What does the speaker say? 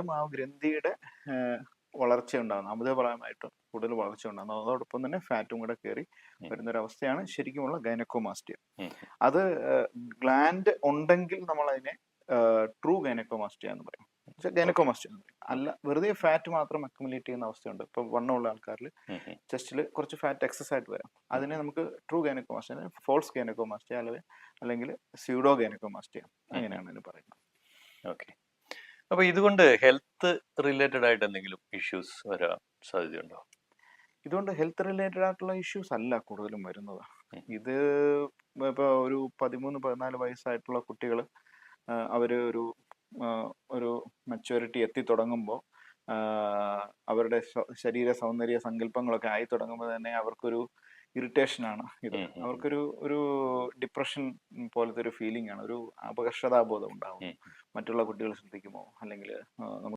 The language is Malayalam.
കൂടുതലും ആ ഗ്രന്ഥിയുടെ വളർച്ച ഉണ്ടാകുന്നത്, അമിതഫലമായിട്ട് കൂടുതൽ വളർച്ച ഉണ്ടാകുന്നത്, അതോടൊപ്പം തന്നെ ഫാറ്റും കൂടെ കയറി വരുന്നൊരവസ്ഥയാണ് ശരിക്കുമുള്ള ഗൈനക്കോമാസ്റ്റിയ. അത് ഗ്ലാൻഡ് ഉണ്ടെങ്കിൽ നമ്മൾ അതിനെ ട്രൂ ഗൈനക്കോമാസ്റ്റിയ എന്ന് പറയും. ഗൈനക്കോമാസ്റ്റിയ എന്ന് പറയും. അല്ല, വെറുതെ ഫാറ്റ് മാത്രം അക്യുമുലേറ്റ് ചെയ്യുന്ന അവസ്ഥയുണ്ട്. ഇപ്പൊ വണ്ണമുള്ള ആൾക്കാരിൽ ചെസ്റ്റിൽ കുറച്ച് ഫാറ്റ് എക്സസ് ആയിട്ട് വരാം. അതിനെ നമുക്ക് ട്രൂ ഗൈനക്കോമാസ്റ്റിയ, ഫോൾസ് ഗൈനക്കോമാസ്റ്റിയ അല്ലെങ്കിൽ സ്യൂഡോ ഗൈനക്കോമാസ്റ്റിയ, അങ്ങനെയാണ് ഇതിന് പറയുന്നത്. ഓക്കെ. അപ്പൊ ഇതുകൊണ്ട് ഹെൽത്ത് റിലേറ്റഡ് ആയിട്ട് എന്തെങ്കിലും ഇഷ്യൂസ് വരാൻ സാധ്യതയുണ്ടോ? ഇതുകൊണ്ട് ഹെൽത്ത് റിലേറ്റഡ് ആയിട്ടുള്ള ഇഷ്യൂസ് അല്ല കൂടുതലും വരുന്നത്. ഇത് ഇപ്പോൾ ഒരു 13-14 വയസ്സായിട്ടുള്ള കുട്ടികൾ അവർ ഒരു മെച്യൂരിറ്റി എത്തി തുടങ്ങുമ്പോൾ, അവരുടെ ശരീര സൗന്ദര്യ സങ്കല്പങ്ങളൊക്കെ ആയി തുടങ്ങുമ്പോൾ തന്നെ അവർക്കൊരു ഇറിറ്റേഷനാണ് ഇത്. അവർക്കൊരു ഡിപ്രഷൻ പോലത്തെ ഒരു ഫീലിംഗ് ആണ്, ഒരു അപകർഷതാബോധം ഉണ്ടാവും. മറ്റുള്ള കുട്ടികൾ ശ്രദ്ധിക്കുമോ, അല്ലെങ്കിൽ